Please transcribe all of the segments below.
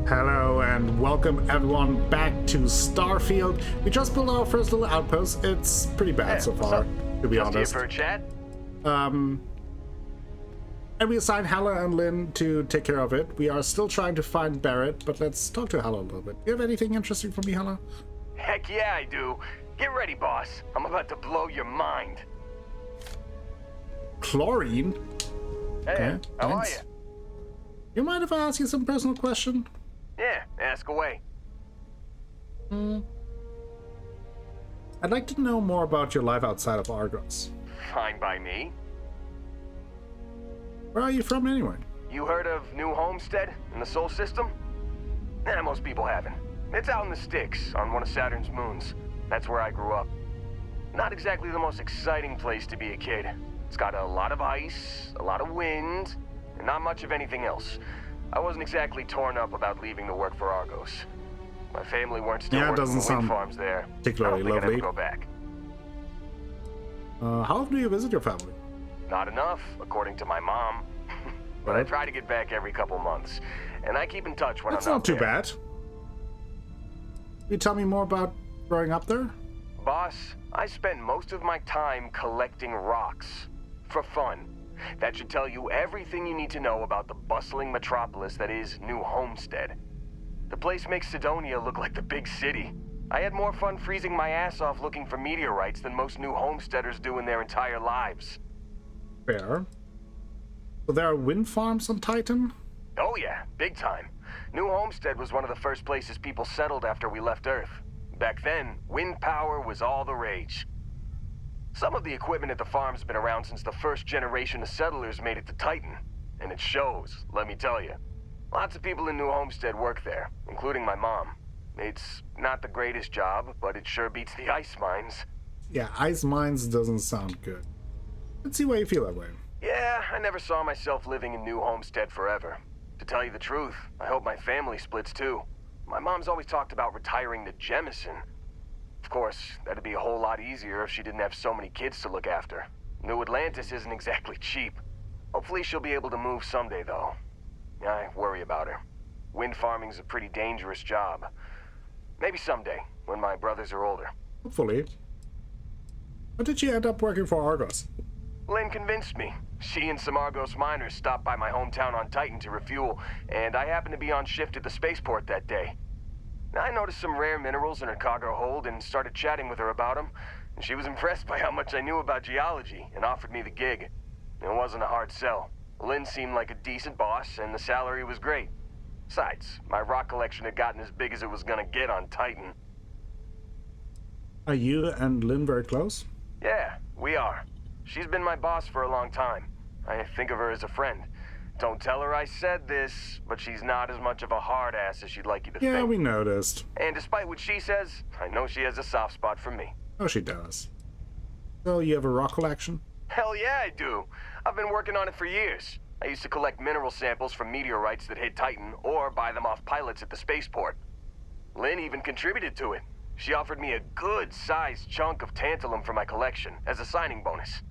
Hello and welcome everyone back to Starfield. We just built our first little outpost. It's pretty bad so far, to be honest. For a chat? And we assigned Hala and Lynn to take care of it. We are still trying to find Barrett, but let's talk to Hala a little bit. Do you have anything interesting for me, Hala? Heck yeah, I do. Get ready, boss. I'm about to blow your mind. Chlorine? Hey, Okay, how thanks. are you? You mind if I ask you some personal question? Yeah, ask away. I'd like to know more about your life outside of Argos. Fine by me. Where are you from anyway? You heard of New Homestead in the Sol System? Most people haven't. It's out in the sticks, on one of Saturn's moons. That's where I grew up. Not exactly the most exciting place to be a kid. It's got a lot of ice, a lot of wind, and not much of anything else. I wasn't exactly torn up about leaving to work for Argos. My family weren't still Yeah, it working doesn't the wind sound farms there. particularly I don't think I'd lovely. ever go back. How often do you visit your family? Not enough, according to my mom. But I Right. try to get back every couple months. And I keep in touch when That's I'm not not too there. bad. Can you tell me more about growing up there? Boss, I spent most of my time collecting rocks. For fun. That should tell you everything you need to know about the bustling metropolis that is New Homestead. The place makes Sidonia look like the big city. I had more fun freezing my ass off looking for meteorites than most New Homesteaders do in their entire lives. Fair. So there are wind farms on Titan? Oh yeah, big time. New Homestead was one of the first places people settled after we left Earth. Back then, wind power was all the rage. Some of the equipment at the farm's been around since the first generation of settlers made it to Titan. And it shows, let me tell you. Lots of people in New Homestead work there, including my mom. It's not the greatest job, but it sure beats the ice mines. Yeah, ice mines doesn't sound good. Let's see why you feel that way. Yeah, I never saw myself living in New Homestead forever. To tell you the truth, I hope my family splits too. My mom's always talked about retiring to Jemison. Of course, that'd be a whole lot easier if she didn't have so many kids to look after. New Atlantis isn't exactly cheap. Hopefully she'll be able to move someday, though. I worry about her. Wind farming's a pretty dangerous job. Maybe someday, when my brothers are older. Hopefully. How did you end up working for Argos? Lynn convinced me. She and some Argos miners stopped by my hometown on Titan to refuel, and I happened to be on shift at the spaceport that day. I noticed some rare minerals in her cargo hold and started chatting with her about them. And she was impressed by how much I knew about geology and offered me the gig. It wasn't a hard sell. Lynn seemed like a decent boss, and the salary was great. Besides, my rock collection had gotten as big as it was gonna get on Titan. Are you and Lynn very close? Yeah, we are. She's been my boss for a long time. I think of her as a friend. Don't tell her I said this, but she's not as much of a hard ass as she'd like you to Yeah, think. we noticed. And despite what she says, I know she has a soft spot for me. Oh, she does. So you have a rock collection? Hell yeah, I do. I've been working on it for years. I used to collect mineral samples from meteorites that hit Titan, or buy them off pilots at the spaceport. Lynn even contributed to it. She offered me a good-sized chunk of tantalum for my collection as a signing bonus.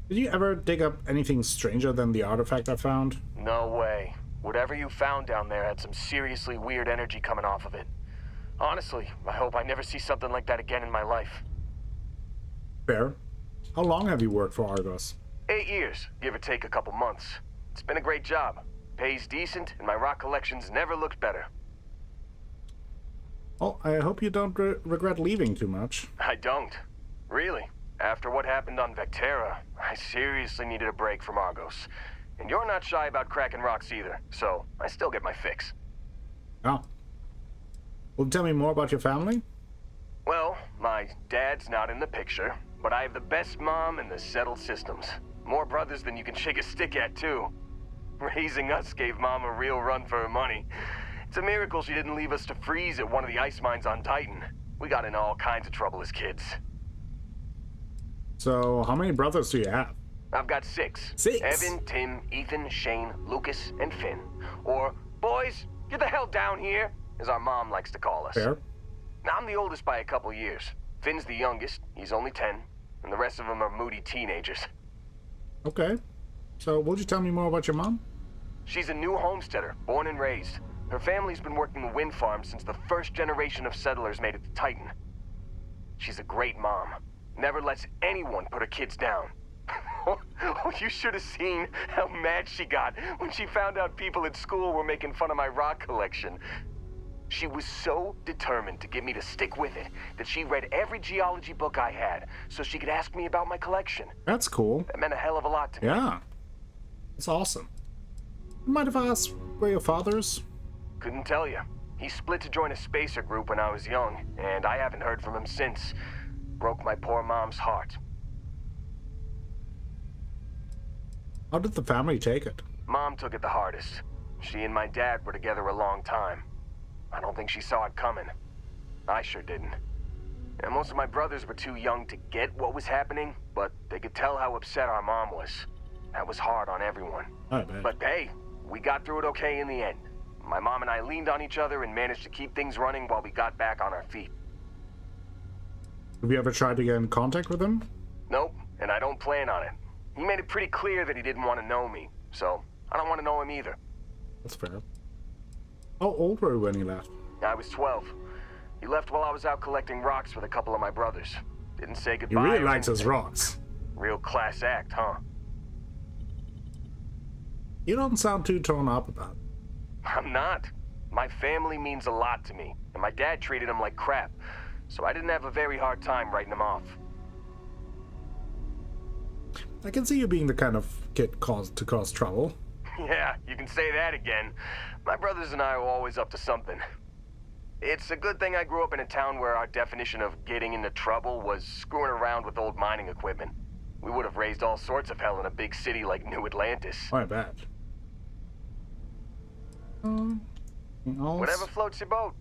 Did you ever dig up anything stranger than the artifact I found? No way. Whatever you found down there had some seriously weird energy coming off of it. Honestly, I hope I never see something like that again in my life. Fair. How long have you worked for Argos? 8 years, give or take a couple months. It's been a great job. Pays decent, and my rock collection's never looked better. Well, I hope you don't regret leaving too much. I don't. Really. After what happened on Vectera, I seriously needed a break from Argos. And you're not shy about cracking rocks either, so I still get my fix. Oh. Well, tell me more about your family? Well, my dad's not in the picture, but I have the best mom in the settled systems. More brothers than you can shake a stick at, too. Raising us gave Mom a real run for her money. It's a miracle she didn't leave us to freeze at one of the ice mines on Titan. We got into all kinds of trouble as kids. So, how many brothers do you have? I've got 6. 6? Evan, Tim, Ethan, Shane, Lucas, and Finn. Or, boys, get the hell down here, as our mom likes to call us. Fair. I'm the oldest by a couple years. Finn's the youngest, he's only 10, and the rest of them are moody teenagers. Okay. So, would you tell me more about your mom? She's a new homesteader, born and raised. Her family's been working the wind farm since the first generation of settlers made it to Titan. She's a great mom. Never lets anyone put her kids down. Oh, you should have seen how mad she got when she found out people at school were making fun of my rock collection. She was so determined to get me to stick with it that she read every geology book I had so she could ask me about my collection. That's cool. That meant a hell of a lot to me. Yeah. That's awesome. Mind if I ask where your father is? Couldn't tell you. He split to join a spacer group when I was young, and I haven't heard from him since. Broke my poor mom's heart. How did the family take it? Mom took it the hardest. She and my dad were together a long time. I don't think she saw it coming. I sure didn't. And most of my brothers were too young to get what was happening, but they could tell how upset our mom was. That was hard on everyone. I bet. But hey, we got through it okay in the end. My mom and I leaned on each other and managed to keep things running while we got back on our feet. Have you ever tried to get in contact with him? Nope, and I don't plan on it. He made it pretty clear that he didn't want to know me, so I don't want to know him either. That's fair. How old were you when he left? I was 12. He left while I was out collecting rocks with a couple of my brothers. Didn't say goodbye. He really or likes his anything. rocks. Real class act, huh? You don't sound too torn up about it. I'm not. My family means a lot to me, and my dad treated him like crap, so I didn't have a very hard time writing him off. I can see you being the kind of kid to cause trouble. Yeah, you can say that again. My brothers and I were always up to something. It's a good thing I grew up in a town where our definition of getting into trouble was screwing around with old mining equipment. We would have raised all sorts of hell in a big city like New Atlantis. I bet. Whatever floats your boat.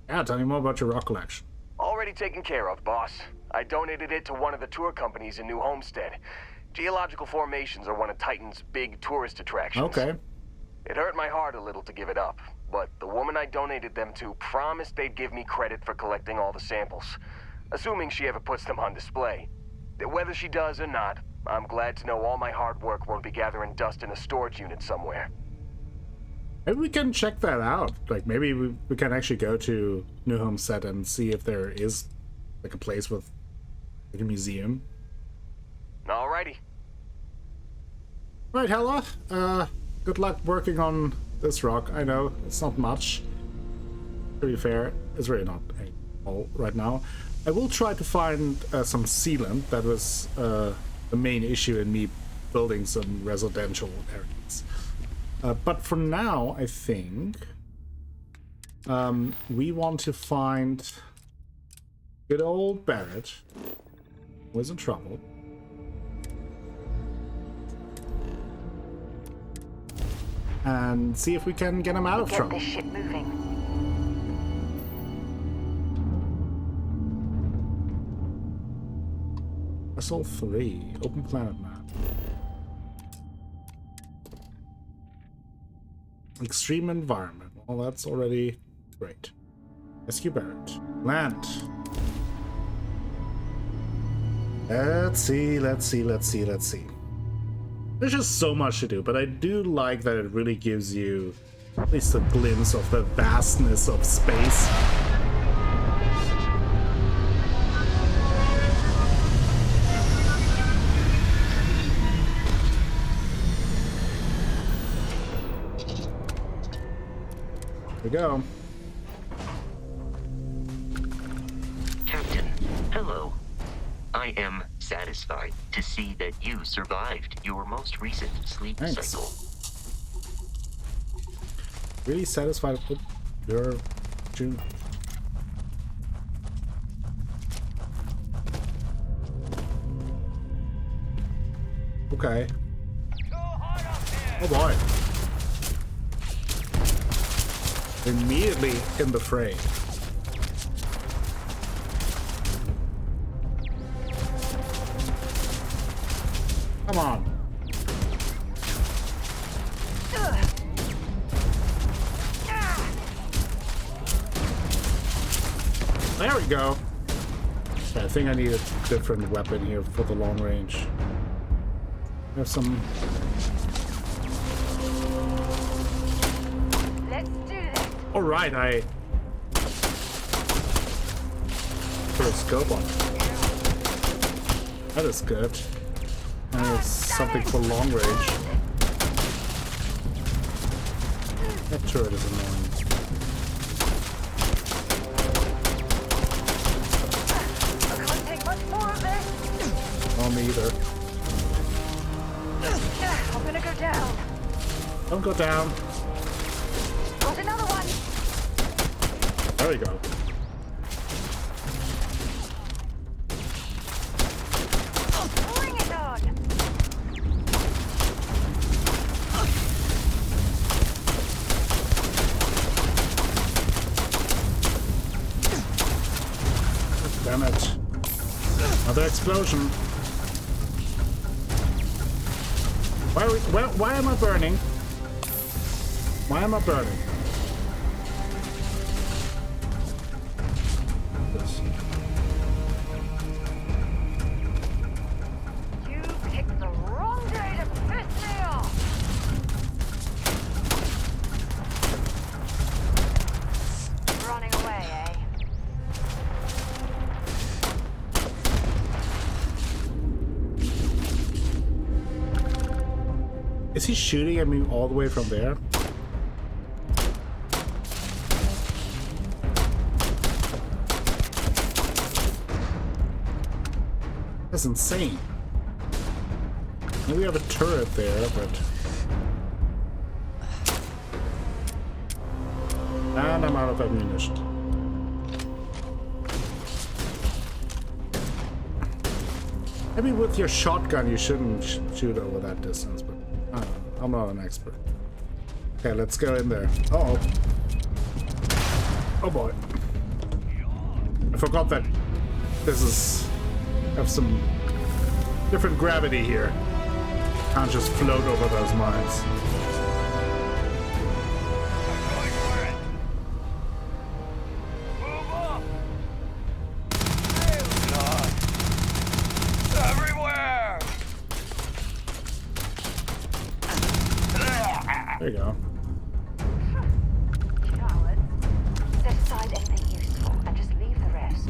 Yeah, tell me more about your rock collection. Already taken care of, boss. I donated it to one of the tour companies in New Homestead. Geological formations are one of Titan's big tourist attractions. Okay. It hurt my heart a little to give it up, but the woman I donated them to promised they'd give me credit for collecting all the samples, assuming she ever puts them on display. Whether she does or not, I'm glad to know all my hard work won't be gathering dust in a storage unit somewhere. Maybe we can check that out. Like, maybe we can actually go to New Homestead and see if there is, like, a place with, like, a museum. Alrighty. Right, Hella. Good luck working on this rock. I know, it's not much. To be fair, it's really not all right now. I will try to find some sealant. That was the main issue in me building some residential areas. But for now, I think we want to find good old Barrett, who is in trouble. And see if we can get him out of trouble. Get this ship moving. Vessel 3, open planet map. Extreme environment. Well, that's already great. Rescue Barrett. Land. Let's see. There's just so much to do, but I do like that it really gives you at least a glimpse of the vastness of space. Here we go. Captain, hello. I am satisfied to see that you survived your most recent sleep Thanks. cycle. Really satisfied with your June. Okay. Oh boy. Immediately in the fray. Come on. There we go. Yeah, I think I need a different weapon here for the long range. There's some... Let's do this. Alright, I... Put a scope on. That is good. And it's something for long range. That turret is annoying. I can't take much more of this. Oh, me either. I'm gonna go down. Don't go down. Got another one. There we go. Bring it on. Damn it. Another explosion. Why am I burning? Why am I burning? Yes. You picked the wrong day to piss me off. Running away, eh? Is he shooting at me all the way from there? That's insane. Maybe we have a turret there, but... And I'm out of ammunition. Maybe with your shotgun you shouldn't shoot over that distance, but I don't know. I'm not an expert. Okay, let's go in there. Uh-oh. Oh boy. I forgot that this is... have some different gravity here. Can't just float over those mines. There you go. Coward. Set aside anything useful and just leave the rest.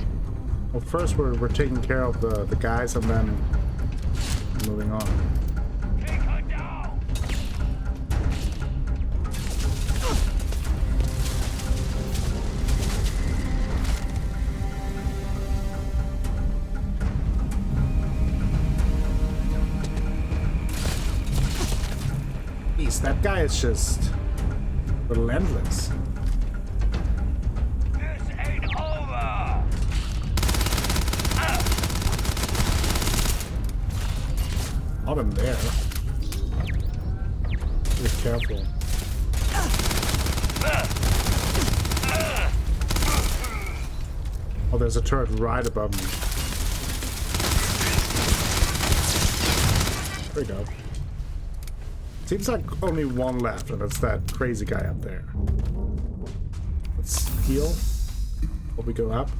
Well, first we're taking care of the guys and then moving on. Take her down. Jeez, that guy is just relentless. This ain't over. Not him there. Be careful. Oh, there's a turret right above me. There we go. Seems like only one left, and it's that crazy guy up there. Let's heal before we go up.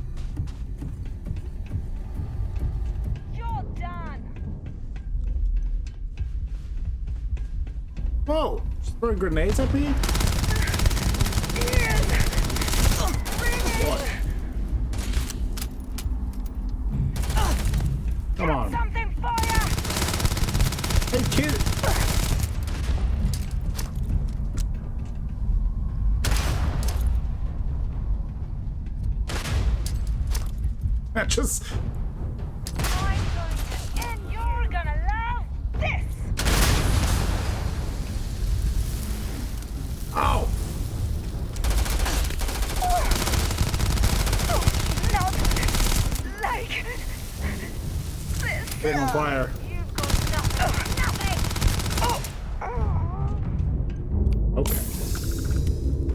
You're done. Whoa! Just throwing grenades at me? Boy. Come on. Something for you. Hey, kid! That just... I'm going to end. You're gonna love this. Ow! Not like this. Thing on fire. You've got nothing. Okay.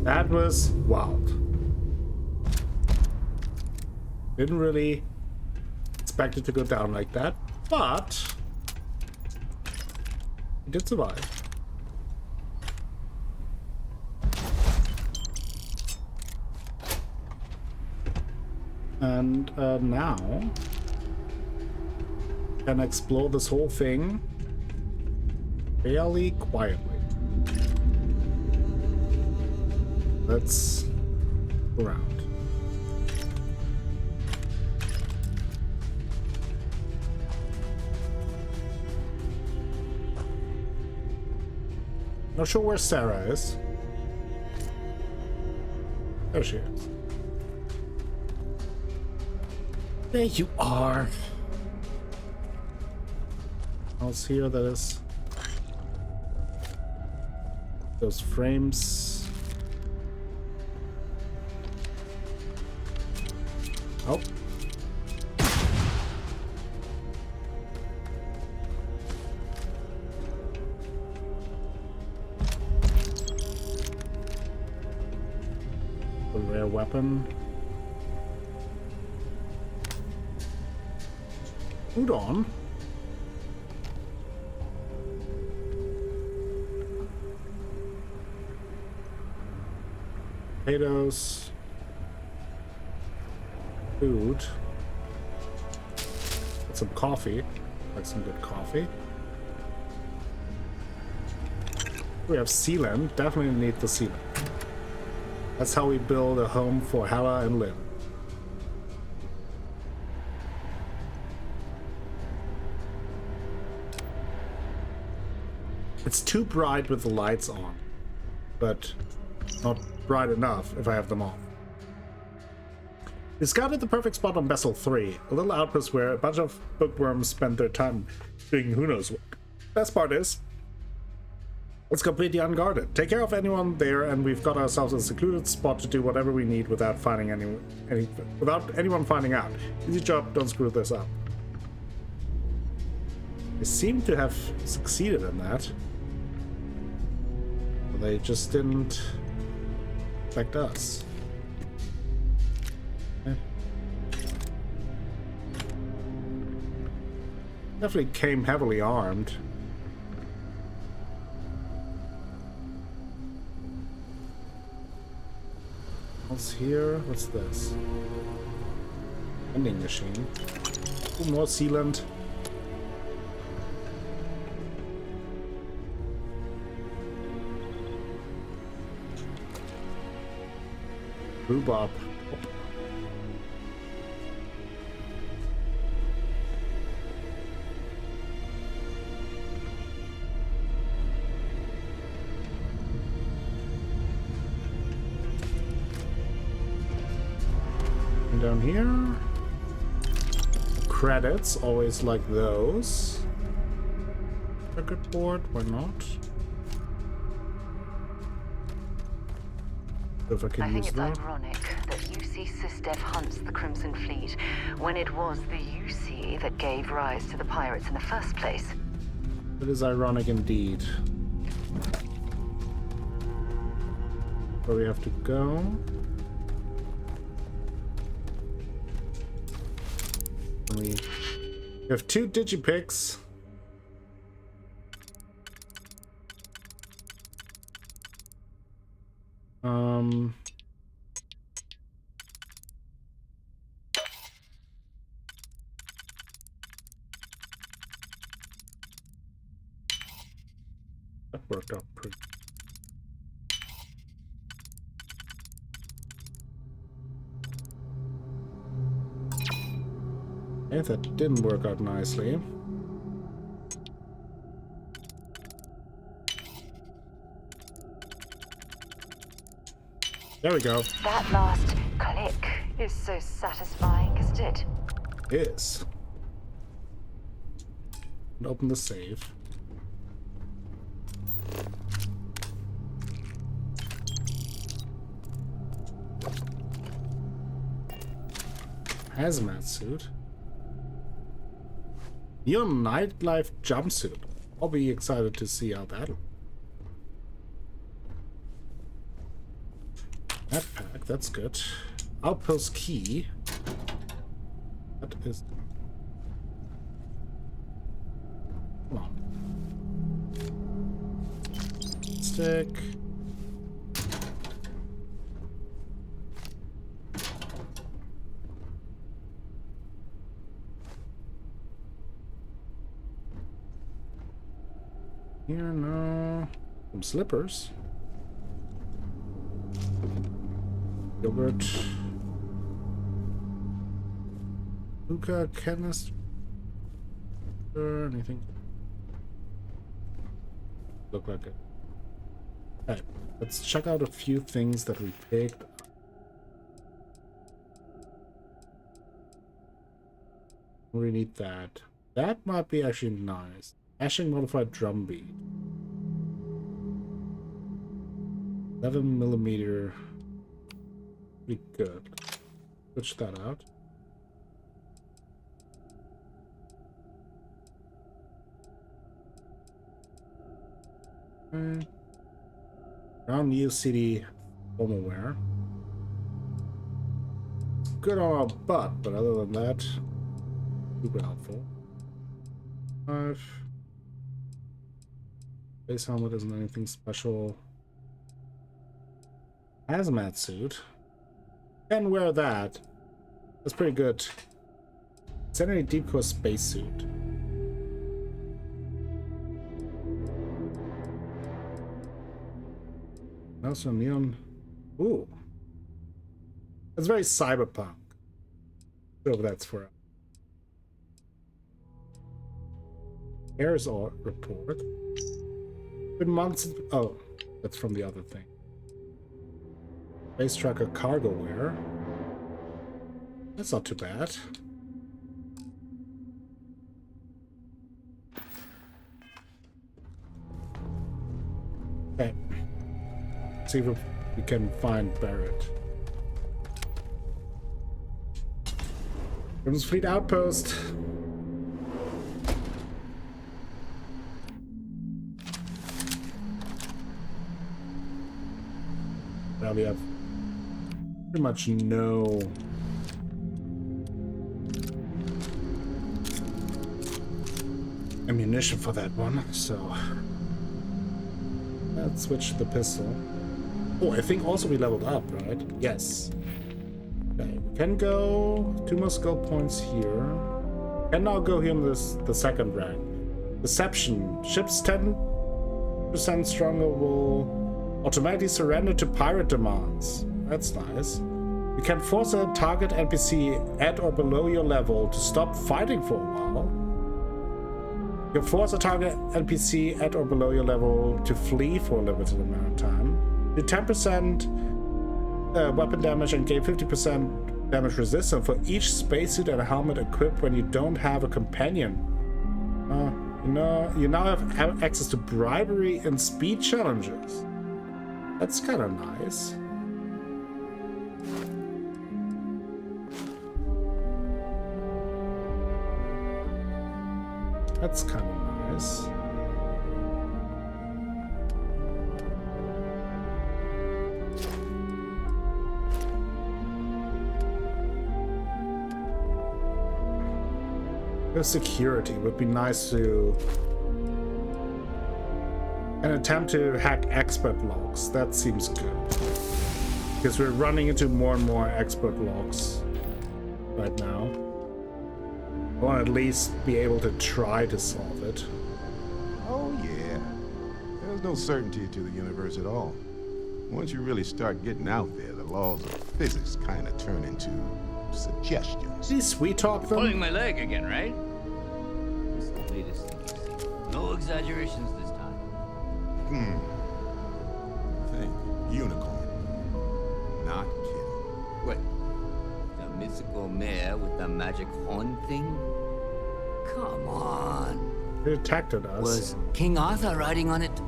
That was wild. Didn't really expect it to go down like that, but it did survive. And now can explore this whole thing fairly quietly. Let's go around. Not sure where Sarah is. There she is. There you are. Else here that is. Those frames. Oh. A rare weapon. Udon. Potatoes. Food. Get some coffee. Like some good coffee. We have sealant. Definitely need the sealant. That's how we build a home for Hela and Lynn. It's too bright with the lights on, but not bright enough if I have them off. We scouted the perfect spot on Vessel 3, a little outpost where a bunch of bookworms spend their time doing who knows what. Best part is, it's completely unguarded. Take care of anyone there, and we've got ourselves a secluded spot to do whatever we need without finding without anyone finding out. Easy job, don't screw this up. They seem to have succeeded in that. They just didn't affect us. Okay. Definitely came heavily armed. What's here? What's this? Vending machine. Ooh, more sealant. Rhubarb. And down here, credits, always like those. Circuit board, why not? If I can I think use it's that. ironic that UC SysDev hunts the Crimson Fleet when it was the UC that gave rise to the pirates in the first place. It is ironic indeed. Where we have to go. We have 2 digipicks. That worked out pretty. Yeah, that didn't work out nicely. There we go. That last click is so satisfying, isn't it? Is. And open the save. Hazmat suit. Neon nightlife jumpsuit. I'll be excited to see how that'll. Backpack, that's good. Outpost key. That is. Come on. Stick. Here, no. Some slippers. Yogurt. Hookah canister. Anything? Look like it. Alright, let's check out a few things that we picked. We need that. That might be actually nice. Ashing modified drum beat. 11mm. Pretty good. Switch that out. Brown New City formal wear. Good on our butt, but other than that, super helpful. 5. Base helmet isn't anything special. Hazmat suit. Can wear that. That's pretty good. Sanity Deep Core spacesuit. Also neon. Ooh. That's very cyberpunk. So that's for us. Airs report. Been months. Oh, that's from the other thing. Space tracker cargo wear. That's not too bad. Okay. See if we can find Barrett. Crimson Fleet Outpost. Now we have pretty much no ammunition for that one, so let's switch the pistol. Oh, I think also we leveled up, right? Yes. Okay, we can go 2 more skill points here. Can now go here in the second rank. Deception. Ships 10% stronger will automatically surrender to pirate demands. That's nice. You can force a target NPC at or below your level to stop fighting for a while. You can force a target NPC at or below your level to flee for a limited amount of time. Do 10% weapon damage and gain 50% damage resistance for each spacesuit and a helmet equipped when you don't have a companion. You now have access to bribery and speed challenges. That's kind of nice. That's kind of nice. Security would be nice to an attempt to hack expert logs. That seems good because we're running into more and more expert logs right now. I want to at least be able to try to solve it. Oh yeah, there's no certainty to the universe at all. Once you really start getting out there, the laws of physics kind of turn into suggestions. See, sweet talk them. Pulling my leg again, right? It's the latest thing you've seen. No exaggerations this time. Think unicorn. Not kidding. What? The mythical mare with the magic horn thing? Come on. They detected us. Was King Arthur riding on it?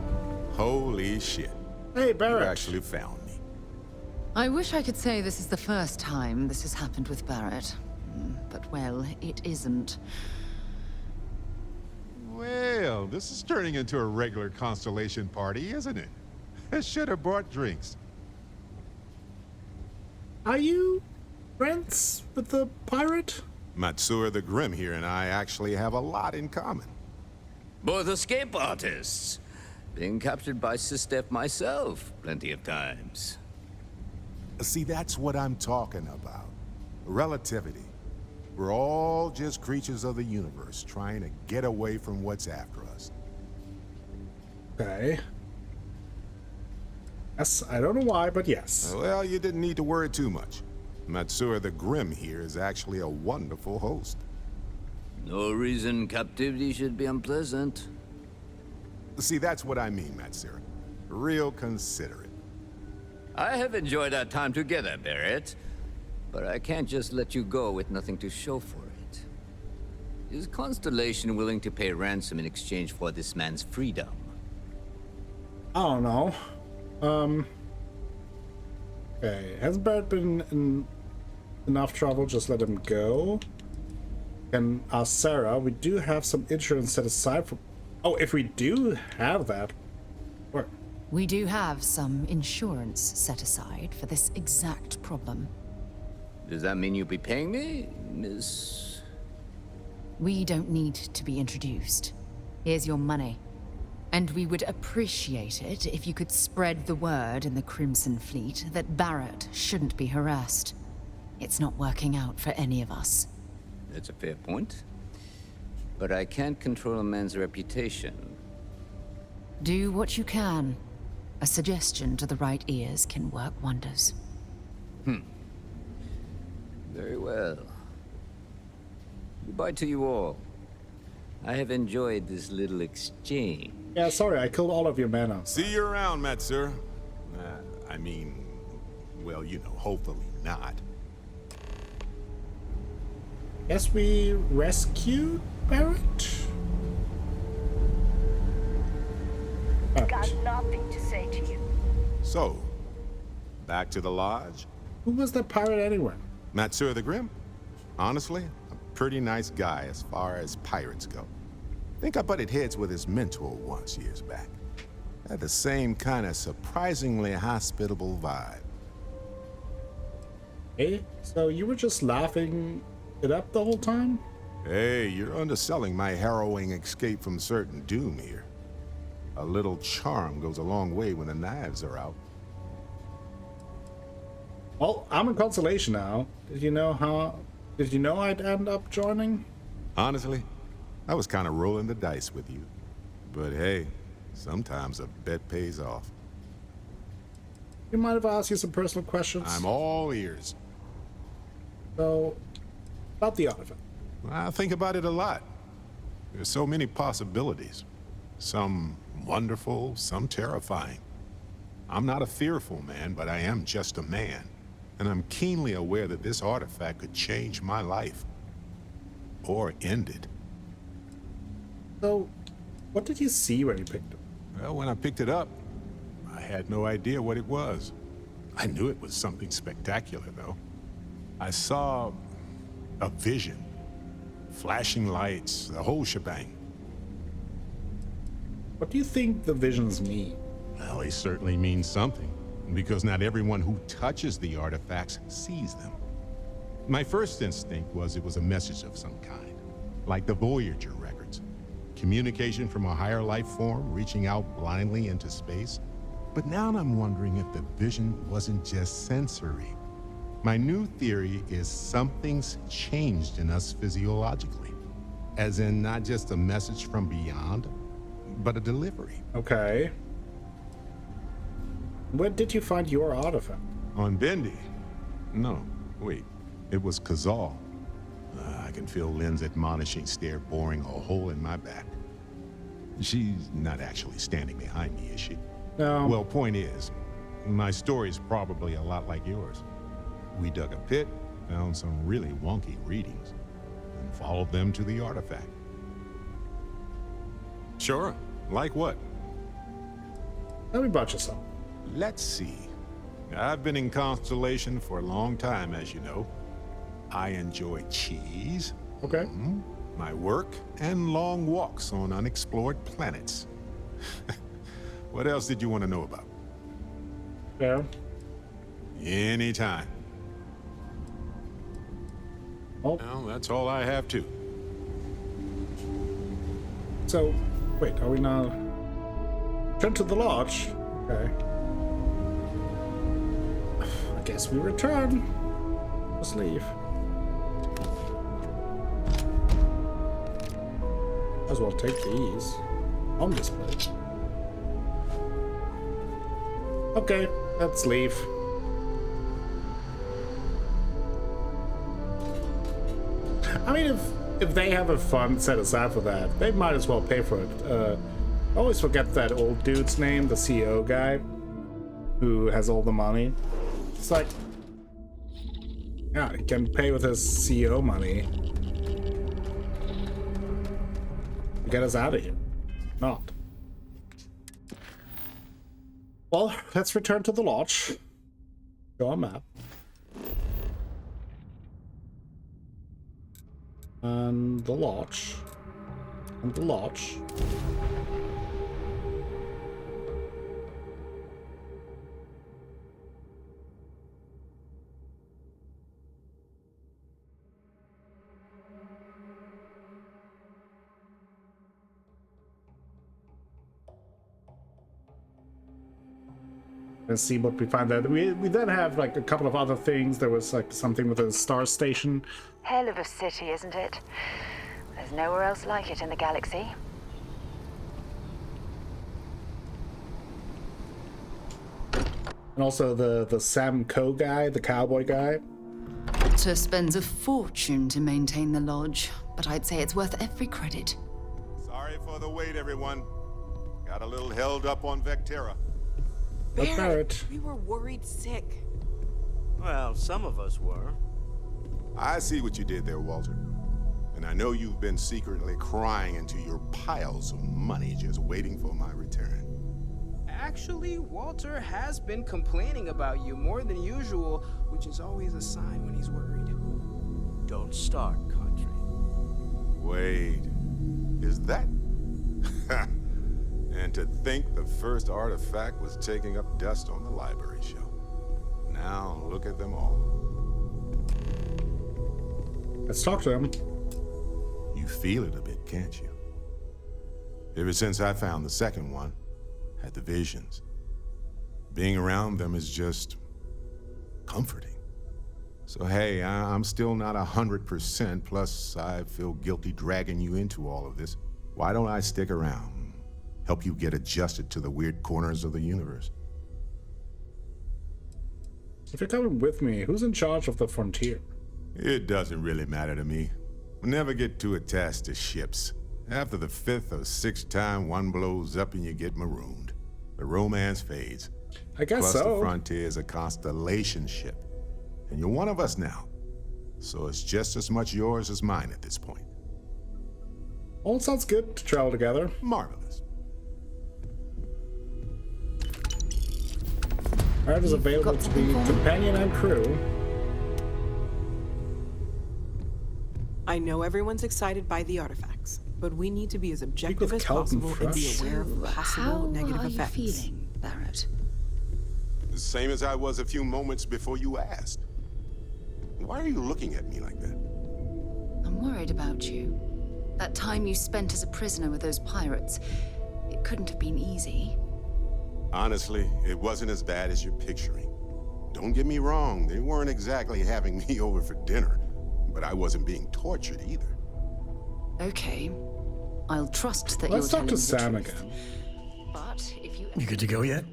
Holy shit. Hey, You Barrett. actually found me. I wish I could say this is the first time this has happened with Barrett. But, well, it isn't. Well, this is turning into a regular Constellation party, isn't it? I should have brought drinks. Are you friends with the pirate? Matsura the Grim here and I actually have a lot in common. Both escape artists. Being captured by Sistef myself plenty of times. See, that's what I'm talking about. Relativity. We're all just creatures of the universe trying to get away from what's after us. Okay. Yes, I don't know why, but yes. Well, you didn't need to worry too much. Matsura the Grim here is actually a wonderful host. No reason captivity should be unpleasant. See, that's what I mean, Matsura. Real considerate. I have enjoyed our time together, Barrett. But I can't just let you go with nothing to show for it. Is Constellation willing to pay ransom in exchange for this man's freedom? I don't know. Okay, hasn't Barrett been in enough trouble? Just let him go. And ask Sarah, we do have some insurance set aside for... Oh, if we do have that... Where? We do have some insurance set aside for this exact problem. Does that mean you'll be paying me, Miss... We don't need to be introduced. Here's your money. And we would appreciate it if you could spread the word in the Crimson Fleet that Barrett shouldn't be harassed. It's not working out for any of us. That's a fair point. But I can't control a man's reputation. Do what you can. A suggestion to the right ears can work wonders. Very well. Goodbye to you all. I have enjoyed this little exchange. Yeah, sorry, I killed all of your men outside. See you around, Matsura. I mean, well, you know, hopefully not. Guess we rescued Barrett? Got nothing to say to you. So, back to the lodge? Who was that pirate anyway? Matsura the Grim? Honestly, a pretty nice guy as far as pirates go. Think I butted heads with his mentor once years back. Had the same kind of surprisingly hospitable vibe. Hey, so you were just laughing it up the whole time? Hey, you're underselling my harrowing escape from certain doom here. A little charm goes a long way when the knives are out. Well, I'm in Constellation now. Did you know I'd end up joining? Honestly, I was kind of rolling the dice with you. But hey, sometimes a bet pays off. You mind if I ask you some personal questions? I'm all ears. So, about the artifact. I think about it a lot. There's so many possibilities. Some wonderful, some terrifying. I'm not a fearful man, but I am just a man. And I'm keenly aware that this artifact could change my life. Or end it. So, what did you see when you picked it? Well, when I picked it up, I had no idea what it was. I knew it was something spectacular, though. I saw a vision. Flashing lights, the whole shebang. What do you think the visions mean? Well, they certainly mean something, because not everyone who touches the artifacts sees them. My first instinct was it was a message of some kind, like the Voyager records. Communication from a higher life form reaching out blindly into space. But now I'm wondering if the vision wasn't just sensory. My new theory is something's changed in us physiologically. As in not just a message from beyond, but a delivery. Okay. Where did you find your artifact? On Bendy? No, wait. It was Kazal. I can feel Lynn's admonishing stare boring a hole in my back. She's not actually standing behind me, is she? No. Well, point is, my story's probably a lot like yours. We dug a pit, found some really wonky readings, and followed them to the artifact. Sure. Like what? Tell me about yourself. Let's see. I've been in Constellation for a long time, as you know. I enjoy cheese, Okay. my work, and long walks on unexplored planets. What else did you want to know about? Fair. Anytime. Oh. Well, that's all I have to. So, wait, are we now... Return to the lodge? Okay. I guess we return. Let's leave. Might as well take these. On display. Okay, let's leave. I mean, if they have a fund set aside for that, they might as well pay for it. I always forget that old dude's name, the CEO guy, who has all the money. It's like, yeah, he can pay with his CEO money to get us out of here. Not. Well, let's return to the lodge. Show our map. And the lodge. And the lodge. And see what we find there. We then have like a couple of other things. There was like something with a star station. Hell of a city, isn't it? There's nowhere else like it in the galaxy. And also the Sam Coe guy, the cowboy guy. Victor spends a fortune to maintain the lodge, but I'd say it's worth every credit. Sorry for the wait, everyone. Got a little held up on Vectera. Barrett. We were worried sick. Well, some of us were. I see what you did there, Walter. And I know you've been secretly crying into your piles of money just waiting for my return. Actually, Walter has been complaining about you more than usual, which is always a sign when he's worried. Don't start, Country. Wait, is that? And to think the first artifact was taking up dust on the library shelf. Now look at them all. Let's talk to him. You feel it a bit, can't you? Ever since I found the second one, had the visions. Being around them is just comforting. So hey, I'm still not 100%, plus I feel guilty dragging you into all of this. Why don't I stick around? Help you get adjusted to the weird corners of the universe. If you're coming with me, who's in charge of the frontier? It doesn't really matter to me. Never get too attached to ships. After the 5th or 6th time one blows up and you get marooned, the romance fades. I guess Plus so. the frontier is a Constellation ship. And you're one of us now. So it's just as much yours as mine at this point. All sounds good to travel together. Marvelous. Barrett is available to be companion and crew. I know everyone's excited by the artifacts, but we need to be as objective as Kelton possible and be Fresh. aware of possible How negative are effects. you feeling, Barrett? The same as I was a few moments before you asked. Why are you looking at me like that? I'm worried about you. That time you spent as a prisoner with those pirates, it couldn't have been easy. Honestly, it wasn't as bad as you're picturing. Don't get me wrong, they weren't exactly having me over for dinner, but I wasn't being tortured either. Okay, I'll trust that Let's you're talk to telling the Sam truth. again. But if you You good to go yet?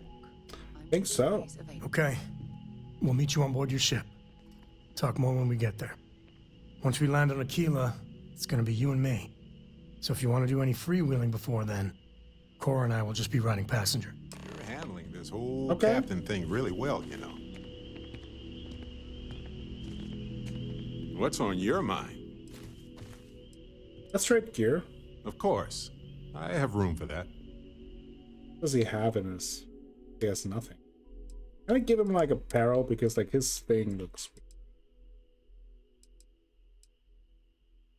I think so. Okay. We'll meet you on board your ship. Talk more when we get there. Once we land on Aquila, it's gonna be you and me. So if you want to do any freewheeling before then, Cora and I will just be riding passenger. You're handling this whole Okay. captain thing really well, you know. What's on your mind? Let's trade gear. Of course. I have room for that. What does he have in his? He has nothing. Can I give him like apparel because like his thing looks weird.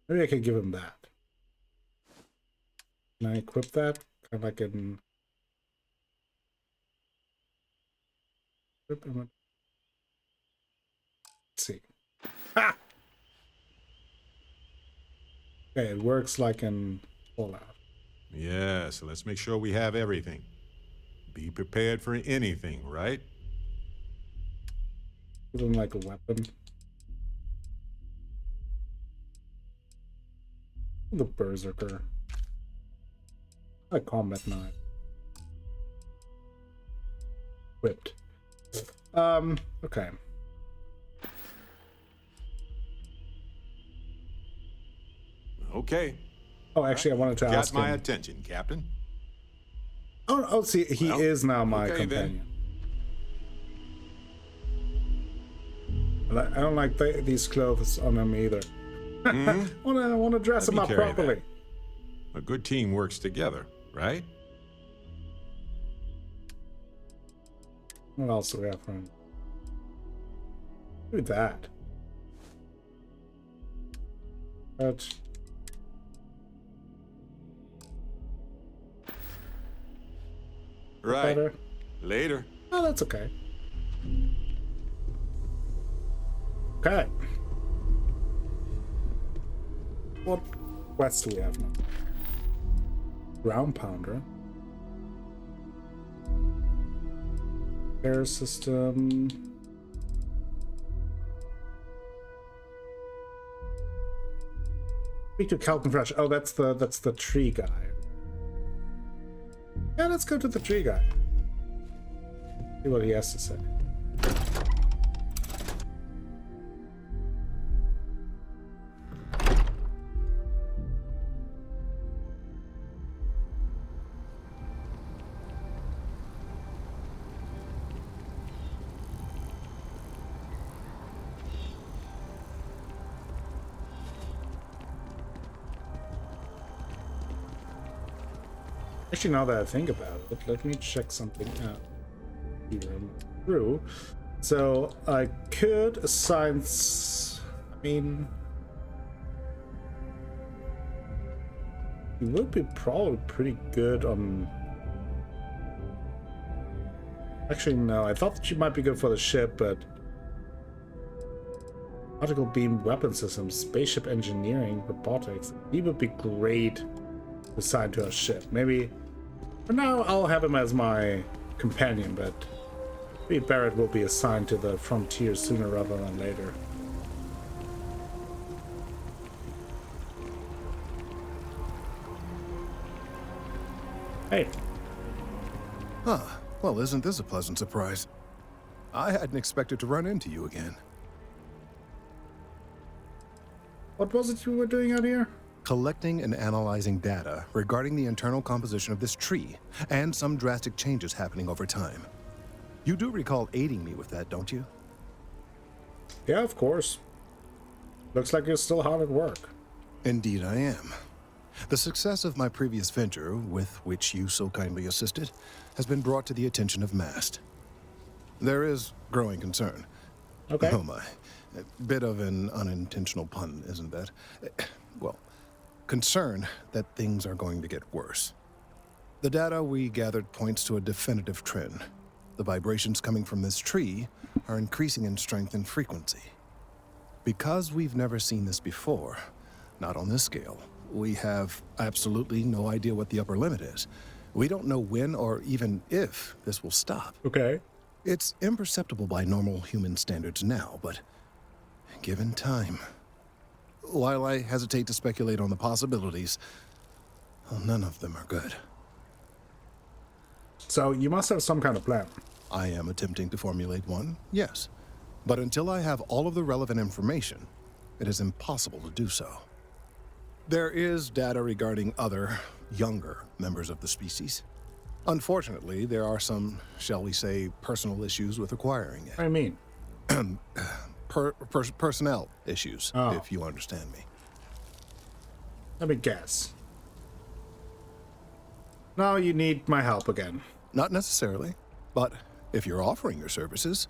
Maybe I can give him that. Can I equip that? Kind of like in. Let's see. Ha! Okay, it works like in Fallout. Yeah, so let's make sure we have everything. Be prepared for anything, right? Give him like a weapon. The Berserker. A combat knife. whipped. Okay. Okay. Oh, actually, I wanted to ask Got my him. attention, Captain. Oh, see, he Well, is now my okay, companion. I don't like these clothes on him either. I want to dress Let him me up carry properly. that. A good team works together, right? What else do we have for him? Do that. But Right. better. Later. Oh, that's okay. Okay. What quests do we have now? Ground pounder. Air system. Speak to Calvin Fresh. Oh, that's the tree guy. Yeah, let's go to the tree guy. See what he has to say. Actually, now that I think about it, let me check something out here. Through. So I could assign. I mean, you would be probably pretty good on. Actually, no. I thought that she might be good for the ship, but particle beam weapon systems, spaceship engineering, robotics. He would be great assigned to a ship. Maybe for now I'll have him as my companion, but maybe Barrett will be assigned to the frontier sooner rather than later. Hey. Huh. Well, isn't this a pleasant surprise? I hadn't expected to run into you again. What was it you were doing out here? Collecting and analyzing data regarding the internal composition of this tree and some drastic changes happening over time. You do recall aiding me with that, don't you? Yeah, of course. Looks like you're still hard at work. Indeed I am. The success of my previous venture, with which you so kindly assisted, has been brought to the attention of MAST. There is growing concern. Okay. Oh my. A bit of an unintentional pun, isn't that? Well, concern that things are going to get worse. The data we gathered points to a definitive trend. The vibrations coming from this tree are increasing in strength and frequency. Because we've never seen this before, not on this scale, we have absolutely no idea what the upper limit is. We don't know when or even if this will stop. Okay. It's imperceptible by normal human standards now, but given time. While I hesitate to speculate on the possibilities, well, none of them are good. So you must have some kind of plan. I am attempting to formulate one, yes. But until I have all of the relevant information, it is impossible to do so. There is data regarding other, younger members of the species. Unfortunately, there are some, shall we say, personal issues with acquiring it. What do you mean? Personnel issues, if you understand me. Let me guess. Now you need my help again. Not necessarily, but if you're offering your services,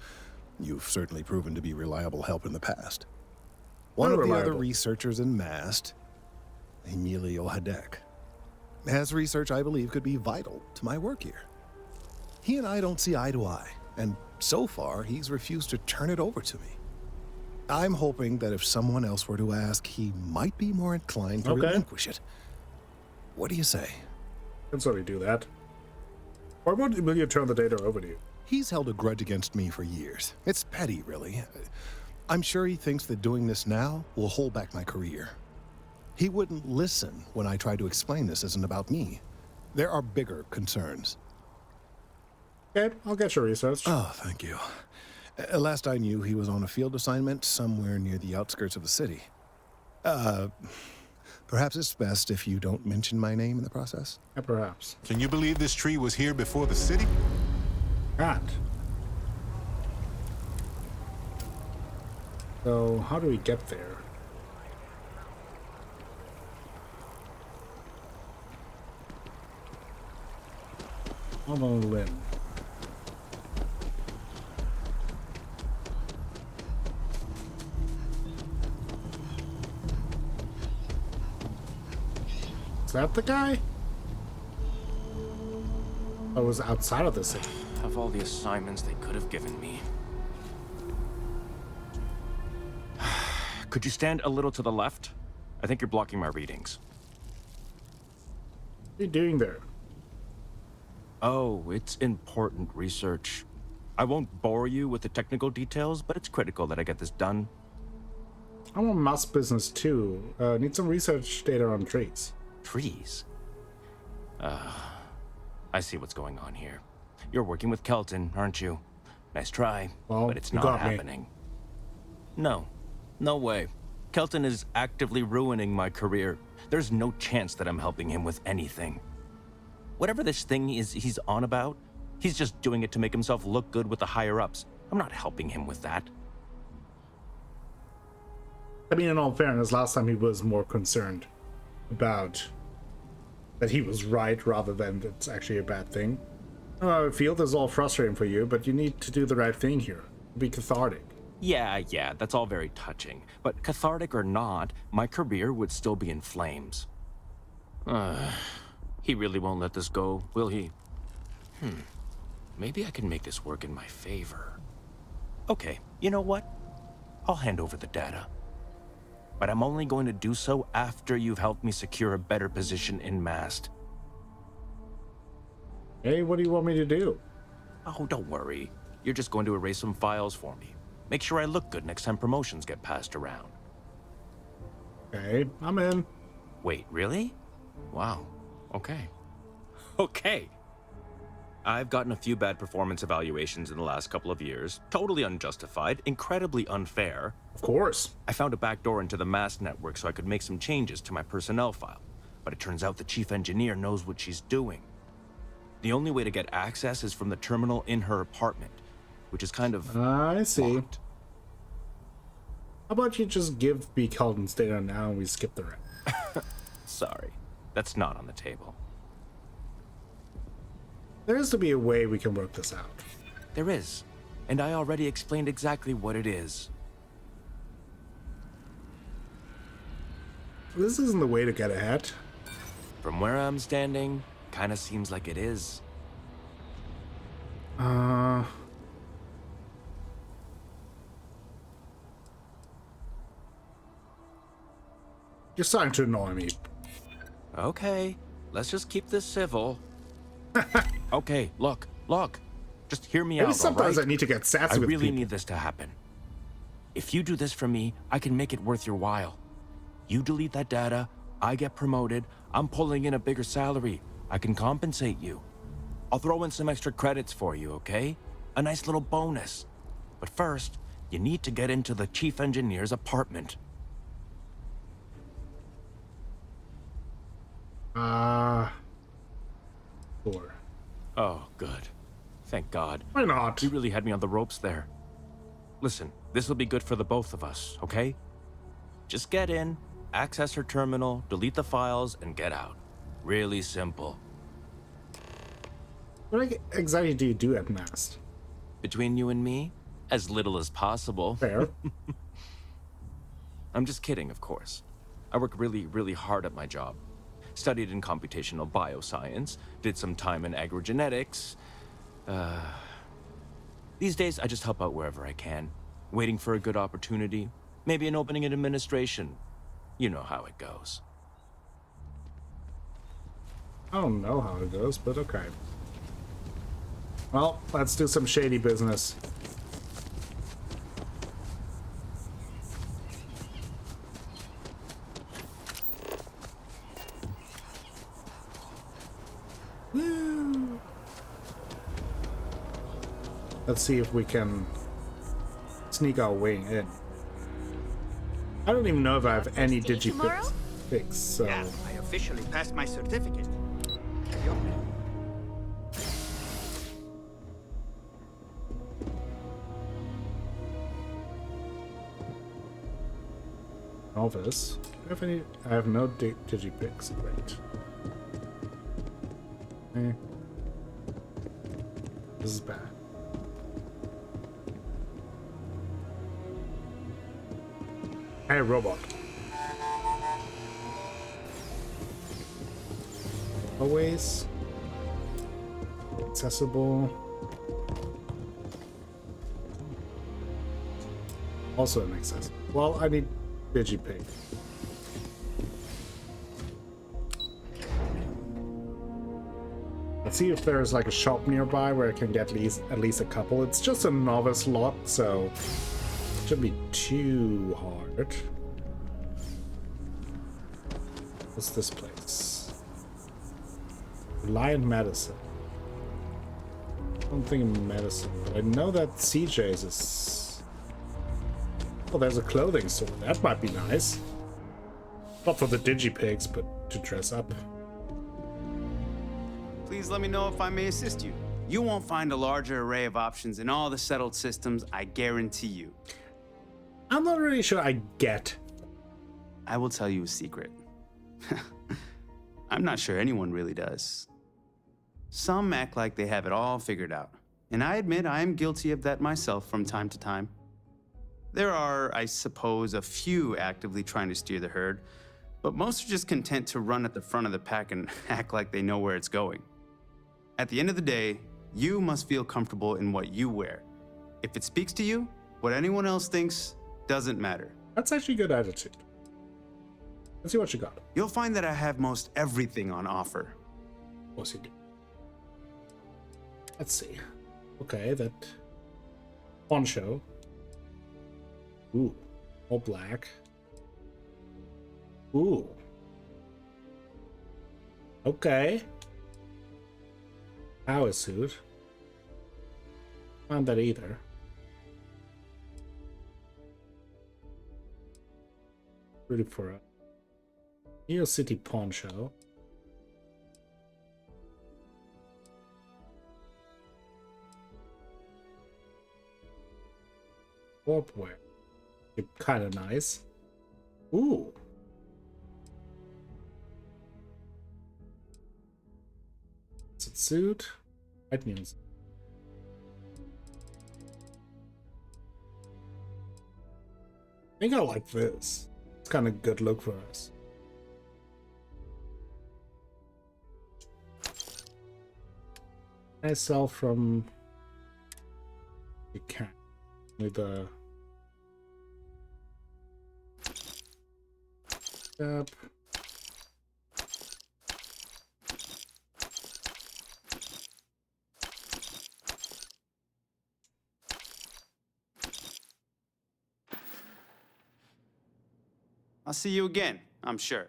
you've certainly proven to be reliable help in the past. One of the other researchers in MAST, Emilio Hadek, has research I believe could be vital to my work here. He and I don't see eye to eye, and so far he's refused to turn it over to me. I'm hoping that if someone else were to ask, he might be more inclined to relinquish it. What do you say? Can certainly do that. Or will you turn the data over to you? He's held a grudge against me for years. It's petty, really. I'm sure he thinks that doing this now will hold back my career. He wouldn't listen when I tried to explain this isn't about me. There are bigger concerns. Okay, I'll get your research. Oh, thank you. Last I knew, he was on a field assignment somewhere near the outskirts of the city. Perhaps it's best if you don't mention my name in the process? Yeah, perhaps. Can you believe this tree was here before the city? And so, how do we get there? On a limb. Is that the guy? Oh, it was outside of the city. Of all the assignments they could have given me. Could you stand a little to the left? I think you're blocking my readings. What are you doing there? Oh, it's important research. I won't bore you with the technical details, but it's critical that I get this done. I'm on mass business too. Need some research data on trees. Trees? I see what's going on here. You're working with Kelton, aren't you? Nice try, well, but it's not happening. No, no way. Kelton is actively ruining my career. There's no chance that I'm helping him with anything. Whatever this thing is he's on about, he's just doing it to make himself look good with the higher-ups. I'm not helping him with that. I mean, in all fairness, last time he was more concerned about that he was right rather than it's actually a bad thing. I feel this is all frustrating for you, but you need to do the right thing here. Be cathartic. Yeah, that's all very touching. But cathartic or not, my career would still be in flames. He really won't let this go, will he? Maybe I can make this work in my favor. Okay, you know what? I'll hand over the data. But I'm only going to do so after you've helped me secure a better position in Mast. Hey, what do you want me to do? Oh, don't worry. You're just going to erase some files for me. Make sure I look good next time promotions get passed around. Okay, I'm in. Wait, really? Wow. Okay. Okay. I've gotten a few bad performance evaluations in the last couple of years. Totally unjustified, incredibly unfair. Of course. I found a backdoor into the Mast network so I could make some changes to my personnel file. But it turns out the chief engineer knows what she's doing. The only way to get access is from the terminal in her apartment, which is kind of I see. locked. How about you just give B. Kelton's data now and we skip the rest? Sorry, that's not on the table. There has to be a way we can work this out. There is, and I already explained exactly what it is. This isn't the way to get ahead. From where I'm standing, kinda seems like it is. You're starting to annoy me. Okay, let's just keep this civil. Okay, look. Just hear me Maybe out, sometimes all right? I need to get sassy with I really people. need this to happen. If you do this for me, I can make it worth your while. You delete that data, I get promoted, I'm pulling in a bigger salary. I can compensate you. I'll throw in some extra credits for you, okay? A nice little bonus. But first, you need to get into the chief engineer's apartment. Sure. Oh, good. Thank God. Why not? You really had me on the ropes there. Listen, this will be good for the both of us, okay? Just get in, access her terminal, delete the files, and get out. Really simple. What exactly do you do at Mast? Between you and me, as little as possible. Fair. I'm just kidding, of course. I work really, really hard at my job. Studied in computational bioscience, did some time in agrogenetics. These days, I just help out wherever I can, waiting for a good opportunity, maybe an opening in administration. You know how it goes. I don't know how it goes, but okay. Well, let's do some shady business. Woo! Let's see if we can sneak our way in. I don't even know if I have any digipicks, so... Yeah, I officially passed my certificate. Yup. Novice. Do I have any? I have no digipicks. Great. Okay. This is bad. Hey, robot. Always accessible. Also inaccessible. Well, I need digipig. Let's see if there's like a shop nearby where I can get at least a couple. It's just a novice lot, so it shouldn't be too hard. What's this place? Reliant Medicine. I don't think medicine, but I know that CJ's is... Oh, there's a clothing store. That might be nice. Not for the digipigs, but to dress up. Please let me know if I may assist you. You won't find a larger array of options in all the settled systems, I guarantee you. I'm not really sure I get. I will tell you a secret. I'm not sure anyone really does. Some act like they have it all figured out, and I admit I am guilty of that myself from time to time. There are, I suppose, a few actively trying to steer the herd, but most are just content to run at the front of the pack and act like they know where it's going. At the end of the day, you must feel comfortable in what you wear. If it speaks to you, what anyone else thinks doesn't matter. That's actually a good attitude. Let's see what you got. You'll find that I have most everything on offer. Of course you do. Let's see. Okay, that poncho. Ooh, all black. Ooh. Okay. Power suit. Not that either. Ready for a Neo City poncho. Warp wear. Kind of nice. Ooh. Suit. White news. I think I like this. It's kind of good look for us. I sell from the cat with a step. I'll see you again, I'm sure.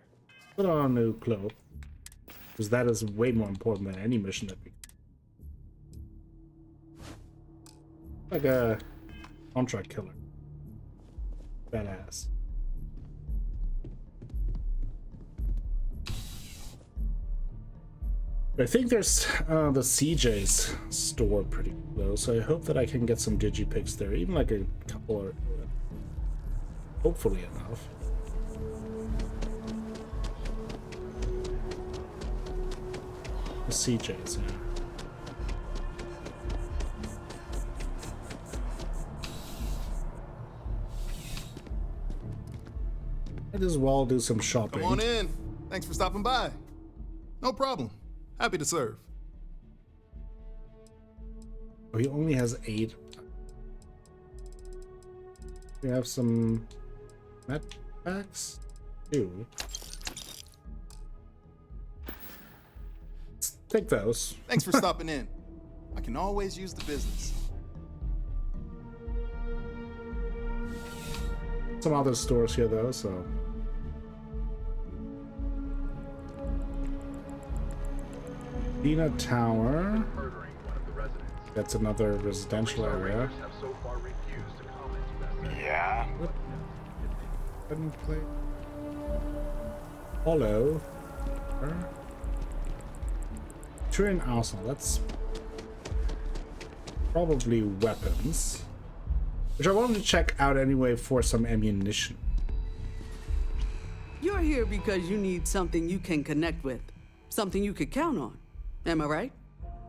Put on a new cloak, because that is way more important than any mission that we... Like a contract killer. Badass. I think there's the CJ's store pretty close, so I hope that I can get some digipics there, even like a couple or hopefully enough. The CJ's, yeah. Might as well do some shopping. Come on in. Thanks for stopping by. No problem. Happy to serve. Oh, he only has 8. We have some med packs? 2. Let's take those. Thanks for stopping in. I can always use the business. Some other stores here though, so... Dina Tower. Murdering one of the residents. That's another residential area. Yeah? What? Couldn't play. Hollow. Train arsenal. That's probably weapons, which I wanted to check out anyway for some ammunition. You're here because you need something you can connect with, something you could count on. Am I right?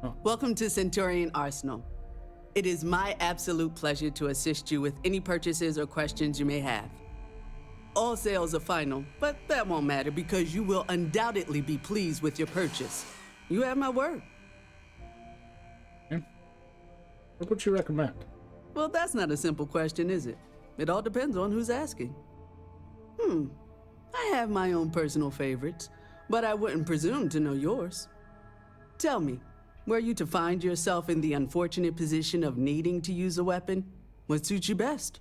Oh. Welcome to Centurion Arsenal. It is my absolute pleasure to assist you with any purchases or questions you may have. All sales are final, but that won't matter because you will undoubtedly be pleased with your purchase. You have my word. Okay. What would you recommend? Well, that's not a simple question, is it? It all depends on who's asking. I have my own personal favorites, but I wouldn't presume to know yours. Tell me, were you to find yourself in the unfortunate position of needing to use a weapon, what suits you best?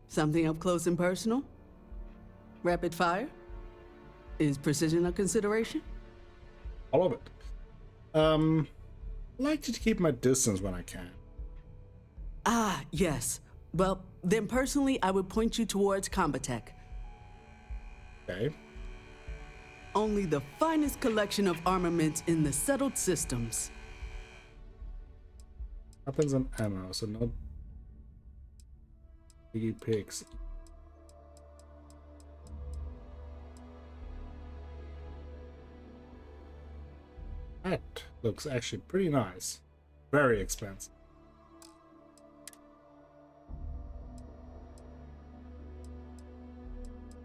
Something up close and personal? Rapid fire? Is precision a consideration? All of it. I like to keep my distance when I can. Ah, yes. Well, then personally, I would point you towards Combatech. Okay. Only the finest collection of armaments in the settled systems. Weapons and ammo, so no piggy pigs. That looks actually pretty nice. Very expensive.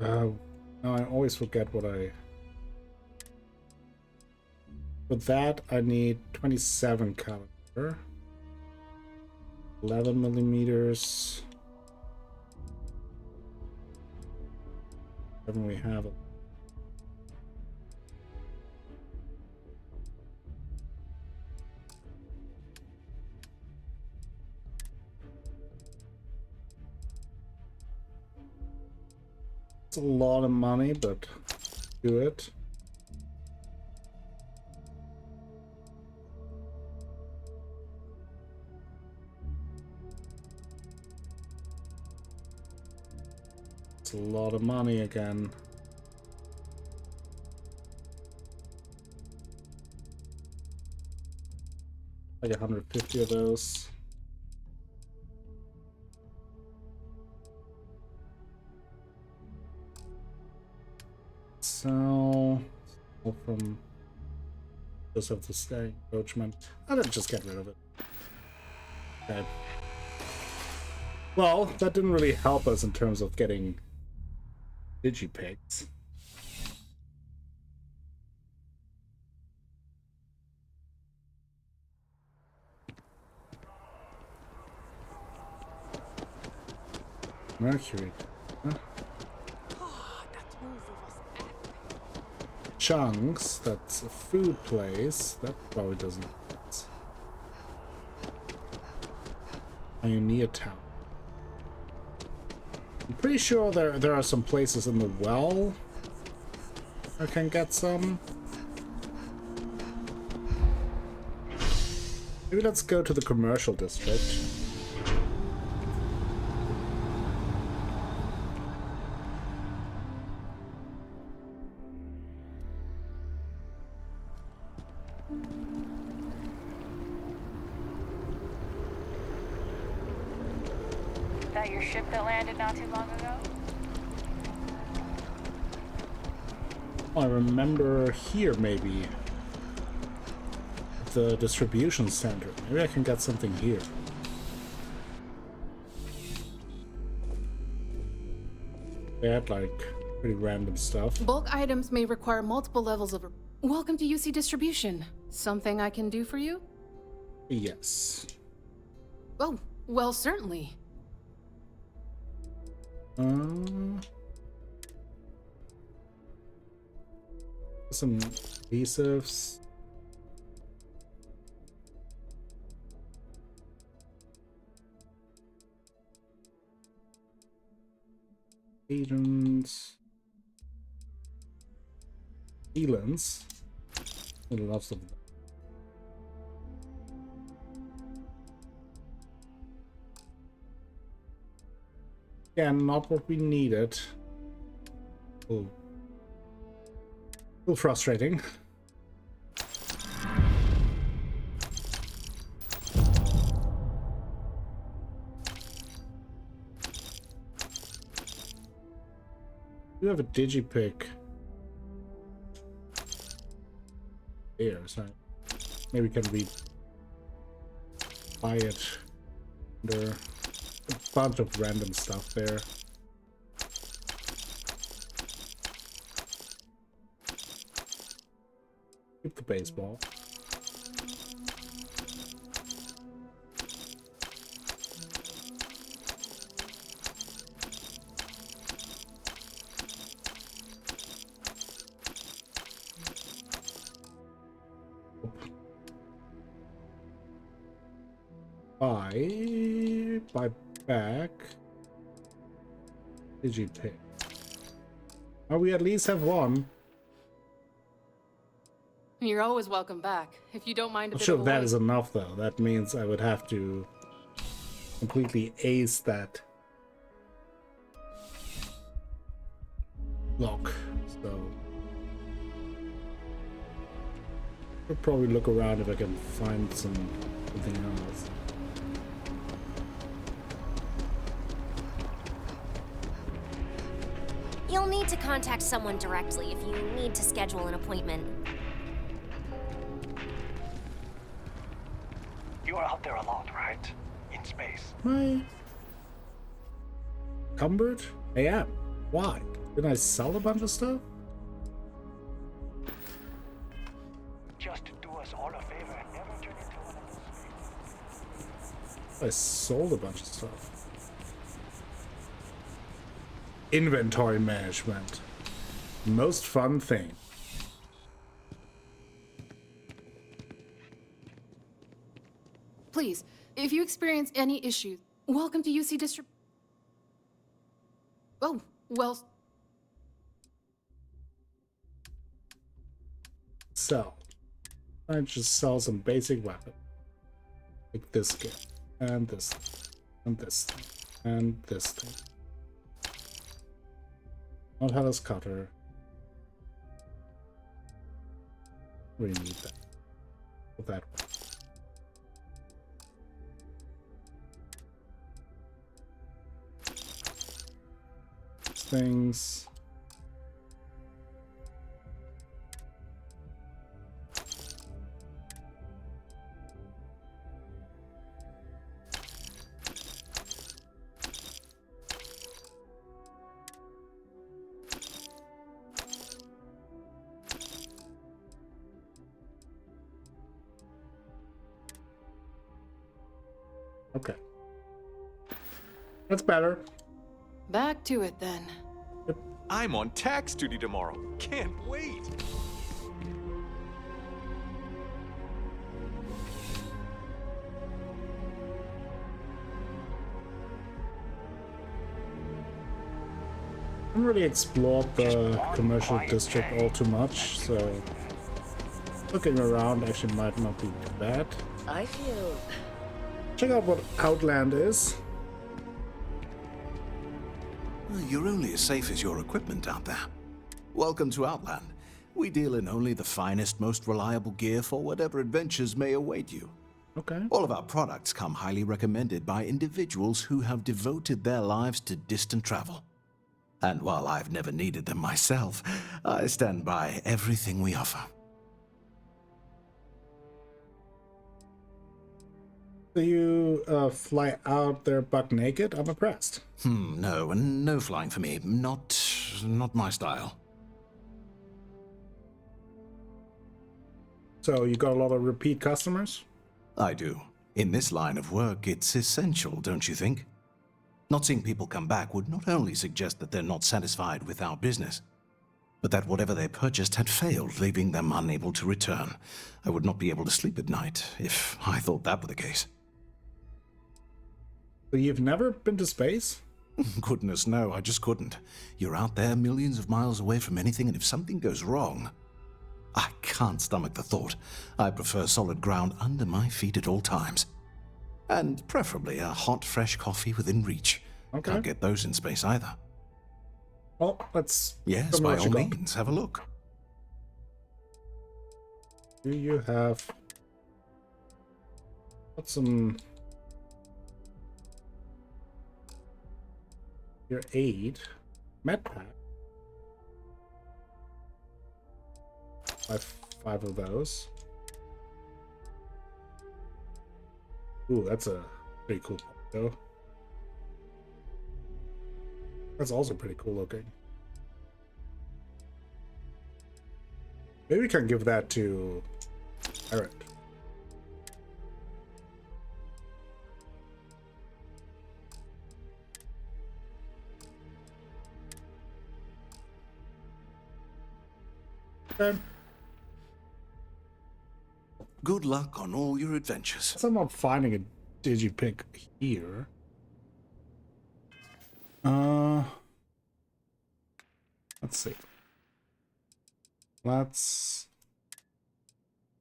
Now I always forget what I... For that I need 27 caliber. 11 millimeters. Haven't we have it? It's a lot of money, but do it. It's a lot of money again. Like 150 of those. So from just have to stay encroachment. I'll just get rid of it. Okay. Well, that didn't really help us in terms of getting digipigs. Mercury. Huh? Chunks, that's a food place. That probably doesn't. Pioneer Town. I'm pretty sure there are some places in the well I can get some. Maybe let's go to the commercial district. That your ship that landed not too long ago? I remember here maybe the distribution center. Maybe I can get something here. They had like pretty random stuff. Bulk items may require multiple levels of... Welcome to UC Distribution. Something I can do for you? Yes. Oh, well, certainly. Some adhesives. Agents. Sealants. Lots of them. Yeah, not what we needed. A little frustrating. We have a digipick here, so maybe can we buy it? There a bunch of random stuff there. Keep the baseball. Buy back. Digipick. Oh, we at least have one. You're always welcome back. If you don't mind a I'm bit sure of a that wait. is enough, though. That means I would have to completely ace that lock. So I'll probably look around if I can find something else. You'll need to contact someone directly if you need to schedule an appointment. You are out there a lot, right? In space. Hi. Cumbered? I am. Why? Didn't I sell a bunch of stuff? Just do us all a favor and never turn into one of those. I sold a bunch of stuff. Inventory management. Most fun thing. Please, if you experience any issues, welcome to UC District. Oh, well. Sell. I just sell some basic weapon. Like this game. And this. And this thing. And this thing. Not Hellas Cutter. We need that. Put that one. Things. Okay. That's better. Back to it then. I'm on tax duty tomorrow. Can't wait. I haven't really explored the commercial district all too much, so looking around actually might not be too bad. I feel... Check out what Outland is. You're only as safe as your equipment out there. Welcome to Outland. We deal in only the finest, most reliable gear for whatever adventures may await you. Okay. All of our products come highly recommended by individuals who have devoted their lives to distant travel. And while I've never needed them myself, I stand by everything we offer. Do you fly out there buck naked? I'm impressed. No, and no flying for me. Not my style. So you got a lot of repeat customers? I do. In this line of work, it's essential, don't you think? Not seeing people come back would not only suggest that they're not satisfied with our business, but that whatever they purchased had failed, leaving them unable to return. I would not be able to sleep at night if I thought that were the case. So you've never been to space? Goodness, no, I just couldn't. You're out there millions of miles away from anything, and if something goes wrong, I can't stomach the thought. I prefer solid ground under my feet at all times. And preferably a hot, fresh coffee within reach. Okay. Can't get those in space either. Well, let's... Yes, by all means, have a look. Do you have... Got some... Your aid. Med pack. Five of those. Ooh, that's a pretty cool though. That's also pretty cool looking. Maybe we can give that to Barrett. Okay. Good luck on all your adventures. So I'm not finding a digipick here. Let's see. Let's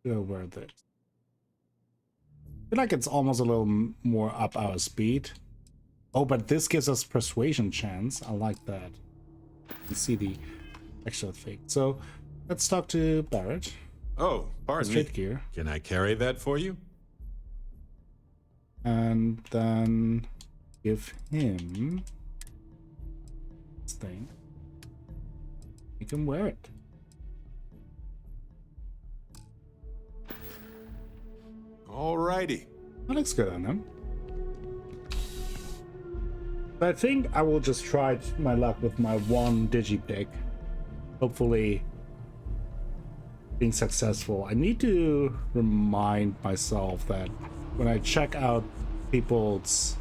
go where this. I feel like it's almost a little more up our speed. Oh, but this gives us persuasion chance. I like that. You see the extra thing. So let's talk to Barrett. Oh, pardon me. Gear. Can I carry that for you? And then give him this thing. He can wear it. Alrighty. That looks good on him. But I think I will just try my luck with my one digipick. Hopefully being successful. I need to remind myself that when I check out people's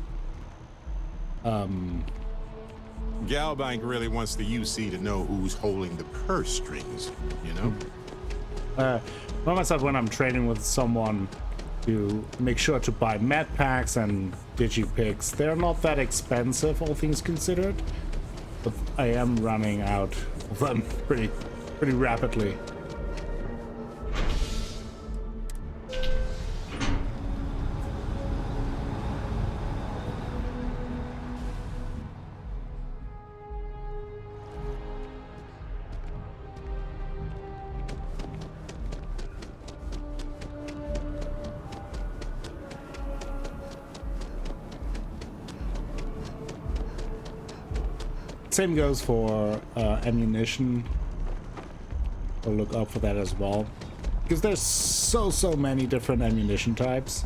Galbank really wants the UC to know who's holding the purse strings, you know? Remind myself when I'm trading with someone to make sure to buy med packs and digipicks. They're not that expensive, all things considered, but I am running out of them pretty rapidly. Same goes for ammunition. I'll look up for that as well, because there's so many different ammunition types.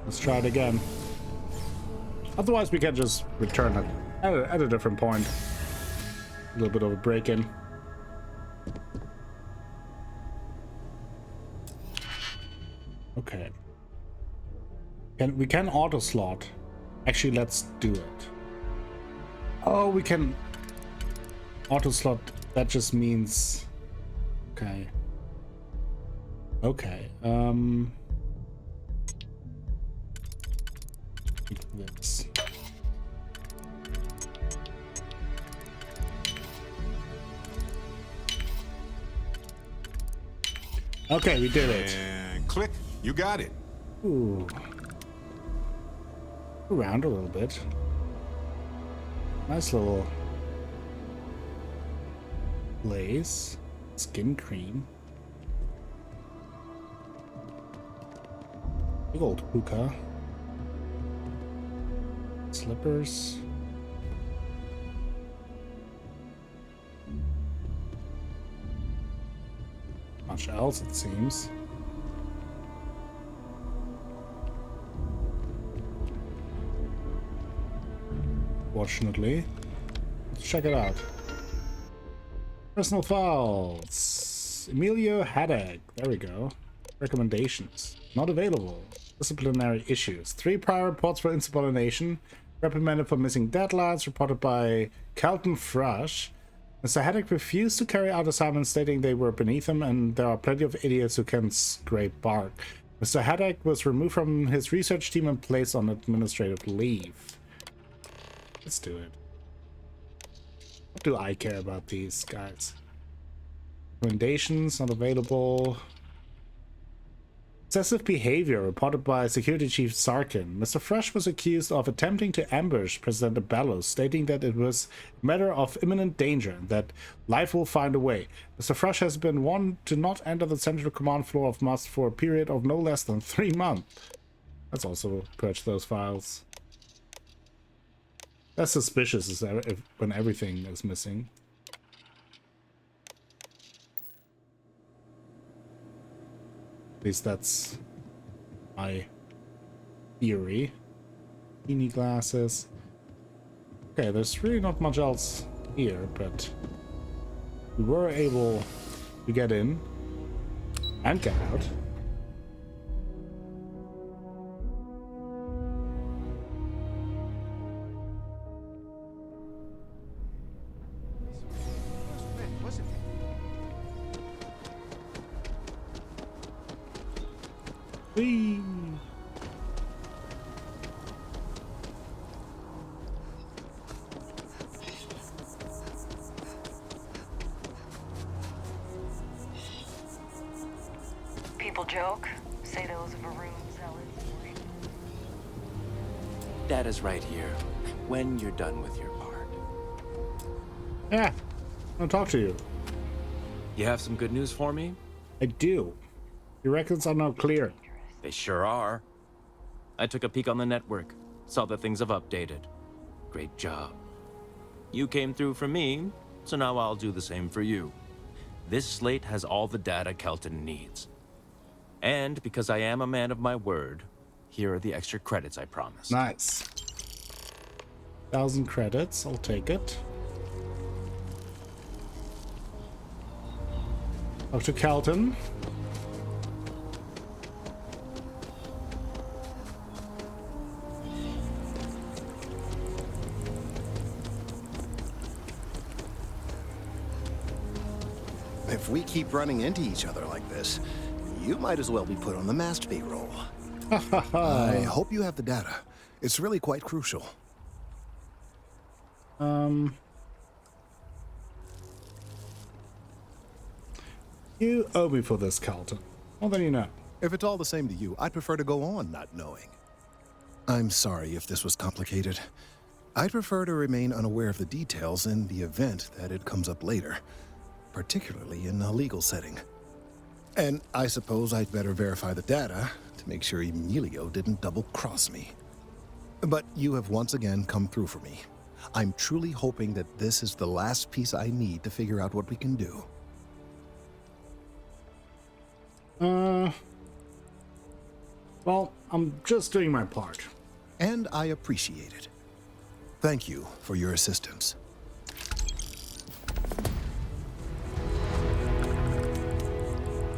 Let's try it again. Otherwise, we can just return it at a different point. A little bit of a break-in. Okay. We can auto slot. Actually, let's do it. Oh, we can auto slot. That just means. Okay. Okay. This. Okay, we did it. And click, you got it. Ooh. Around a little bit. Nice little lace. Skin cream. Big old hookah. Slippers. Much else, it seems. Fortunately, let's check it out. Personal files. Emilio Haddock. There we go. Recommendations. Not available. Disciplinary issues. 3 prior reports for insubordination. Reprimanded for missing deadlines. Reported by Calton Frush. Mr. Haddock refused to carry out assignments, stating they were beneath him, and there are plenty of idiots who can scrape bark. Mr. Haddock was removed from his research team and placed on administrative leave. Let's do it. What do I care about these guys? Recommendations not available. Excessive behavior reported by Security Chief Sarkin. Mr. Fresh was accused of attempting to ambush President Bellows, stating that it was a matter of imminent danger and that life will find a way. Mr. Fresh has been warned to not enter the central command floor of MUST for a period of no less than 3 months. Let's also purge those files. That's suspicious when everything is missing. At least that's my theory. Beanie glasses. Okay, there's really not much else here, but we were able to get in and get out. Whee! People joke, say those of a room zealous. Data's right here, when you're done with your part. Yeah, I'll talk to you. You have some good news for me? I do. Your records are now clear. They sure are. I took a peek on the network, saw that things have updated. Great job. You came through for me, so now I'll do the same for you. This slate has all the data Kelton needs. And because I am a man of my word, here are the extra credits I promised. Nice. 1,000 credits, I'll take it. Dr. Kelton. If we keep running into each other like this, you might as well be put on the MAST payroll. I hope you have the data. It's really quite crucial. You owe me for this, Carlton. Well, then you know. If it's all the same to you, I'd prefer to go on not knowing. I'm sorry if this was complicated. I'd prefer to remain unaware of the details in the event that it comes up later, particularly in a legal setting. And I suppose I'd better verify the data to make sure Emilio didn't double-cross me. But you have once again come through for me. I'm truly hoping that this is the last piece I need to figure out what we can do. Well, I'm just doing my part. And I appreciate it. Thank you for your assistance.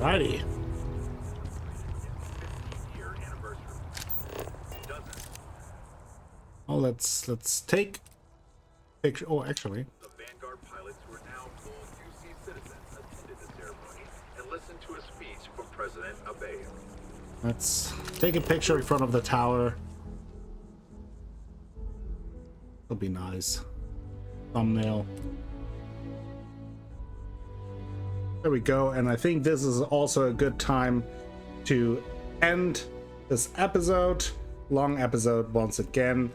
Righty. Oh, let's take picture. Oh, actually. The Vanguard pilots who are now full UC citizens attended the ceremony and listened to a speech from President Abe. Let's take a picture in front of the tower. That'll be nice. Thumbnail. There we go, and I think this is also a good time to end this episode. Long episode once again.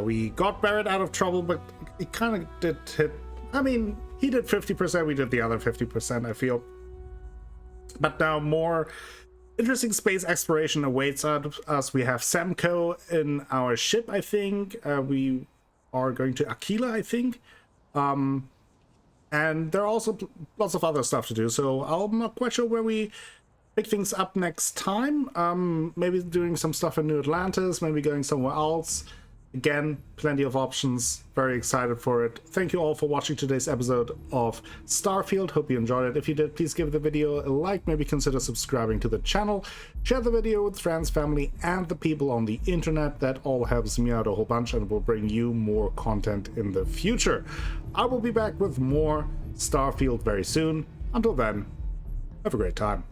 We got Barrett out of trouble, but it kind of did hit. I mean, he did 50%, we did the other 50%, I feel. But now more interesting space exploration awaits us. We have Samco in our ship, I think. We are going to Aquila, I think. And there are also lots of other stuff to do, so I'm not quite sure where we pick things up next time. Maybe doing some stuff in New Atlantis, maybe going somewhere else. Again, plenty of options. Very excited for it. Thank you all for watching today's episode of Starfield. Hope you enjoyed it. If you did, please give the video a like. Maybe consider subscribing to the channel. Share the video with friends, family, and the people on the internet. That all helps me out a whole bunch and will bring you more content in the future. I will be back with more Starfield very soon. Until then, have a great time.